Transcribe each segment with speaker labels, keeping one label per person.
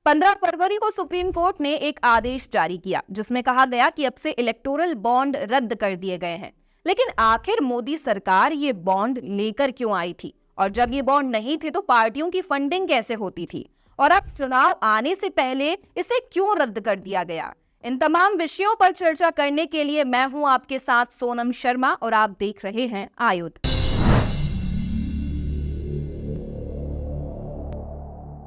Speaker 1: 15 फरवरी को supreme court ने एक आदेश जारी किया जिसमें कहा गया कि अब से इलेक्टोरल बॉन्ड रद्द कर दिए गए हैं। लेकिन आखिर मोदी सरकार ये बॉन्ड लेकर क्यों आई थी, और जब ये बॉन्ड नहीं थे तो पार्टियों की फंडिंग कैसे होती थी, और अब चुनाव आने से पहले इसे क्यों रद्द कर दिया गया? इन तमाम विषयों पर चर्चा करने के लिए मैं हूं आपके साथ सोनम शर्मा और आप देख रहे हैं आयुध।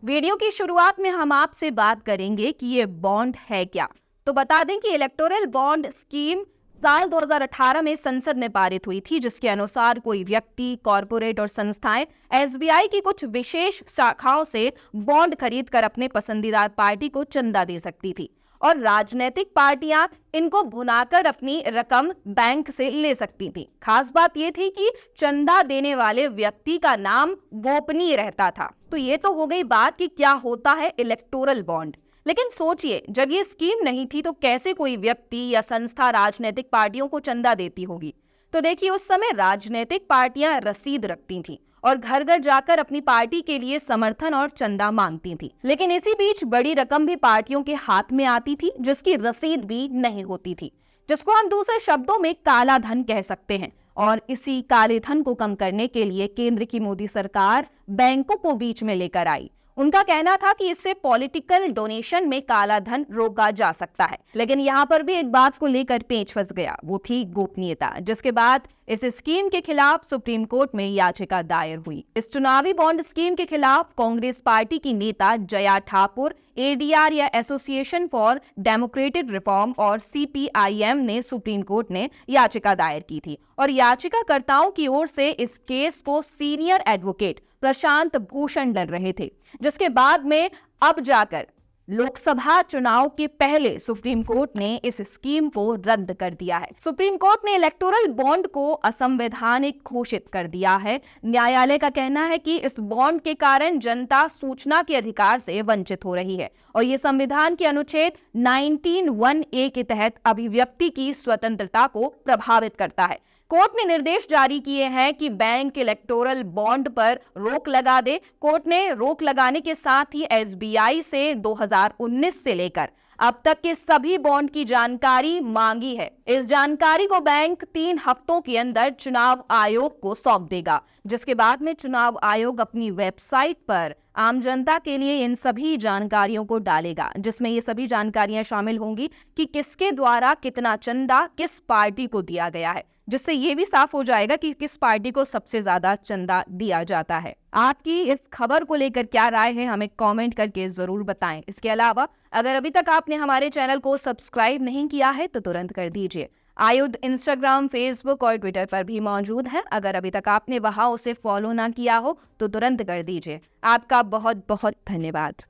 Speaker 1: वीडियो की शुरुआत में हम आपसे बात करेंगे कि ये बॉन्ड है क्या। तो बता दें कि इलेक्टोरल बॉन्ड स्कीम साल 2018 में संसद में पारित हुई थी, जिसके अनुसार कोई व्यक्ति, कॉरपोरेट और संस्थाएं एसबीआई की कुछ विशेष शाखाओं से बॉन्ड खरीदकर अपने पसंदीदा पार्टी को चंदा दे सकती थी, और राजनीतिक पार्टियां इनको भुनाकर अपनी रकम बैंक से ले सकती थी। खास बात यह थी कि चंदा देने वाले व्यक्ति का नाम गोपनीय रहता था। तो ये तो हो गई बात कि क्या होता है इलेक्टोरल बॉन्ड। लेकिन सोचिए, जब ये स्कीम नहीं थी तो कैसे कोई व्यक्ति या संस्था राजनीतिक पार्टियों को चंदा देती होगी? तो देखिए, उस समय राजनीतिक पार्टियां रसीद रखती थीं और घर घर जाकर अपनी पार्टी के लिए समर्थन और चंदा मांगती थी। लेकिन इसी बीच बड़ी रकम भी पार्टियों के हाथ में आती थी जिसकी रसीद भी नहीं होती थी, जिसको हम दूसरे शब्दों में काला धन कह सकते हैं। और इसी काले धन को कम करने के लिए केंद्र की मोदी सरकार बैंकों को बीच में लेकर आई। उनका कहना था कि इससे पॉलिटिकल डोनेशन में काला धन रोका जा सकता है। लेकिन यहाँ पर भी एक बात को लेकर पेच फंस गया, वो थी गोपनीयता, जिसके बाद इस स्कीम के खिलाफ सुप्रीम कोर्ट में याचिका दायर हुई। इस चुनावी बॉन्ड स्कीम के खिलाफ कांग्रेस पार्टी की नेता जया ठाकुर, एडीआर या एसोसिएशन फॉर डेमोक्रेटिक रिफॉर्म और सीपीआईएम ने सुप्रीम कोर्ट ने याचिका दायर की थी, और याचिकाकर्ताओं की ओर से इस केस को सीनियर एडवोकेट प्रशांत भूषण लड़ रहे थे, जिसके बाद में अब जाकर लोकसभा चुनाव के पहले सुप्रीम कोर्ट ने इस स्कीम को रद्द कर दिया है। सुप्रीम कोर्ट ने इलेक्टोरल बॉन्ड को असंवैधानिक घोषित कर दिया है। न्यायालय का कहना है कि इस बॉन्ड के कारण जनता सूचना के अधिकार से वंचित हो रही है, और ये संविधान के अनुच्छेद 19(1)(a) के तहत अभिव्यक्ति की स्वतंत्रता को प्रभावित करता है। कोर्ट ने निर्देश जारी किए हैं कि बैंक इलेक्टोरल बॉन्ड पर रोक लगा दे। कोर्ट ने रोक लगाने के साथ ही एसबीआई से 2019 से लेकर अब तक के सभी बॉन्ड की जानकारी मांगी है। इस जानकारी को बैंक 3 हफ्तों के अंदर चुनाव आयोग को सौंप देगा, जिसके बाद में चुनाव आयोग अपनी वेबसाइट पर आम जनता के लिए इन सभी जानकारियों को डालेगा, जिसमें ये सभी जानकारियां शामिल होंगी कि किसके द्वारा कितना चंदा किस पार्टी को दिया गया है, जिससे ये भी साफ हो जाएगा कि किस पार्टी को सबसे ज्यादा चंदा दिया जाता है। आपकी इस खबर को लेकर क्या राय है, हमें कमेंट करके जरूर बताएं। इसके अलावा अगर अभी तक आपने हमारे चैनल को सब्सक्राइब नहीं किया है तो तुरंत कर दीजिए। आयुध इंस्टाग्राम, फेसबुक और ट्विटर पर भी मौजूद है। अगर अभी तक आपने वहां उसे फॉलो ना किया हो तो तुरंत कर दीजिए। आपका बहुत बहुत धन्यवाद।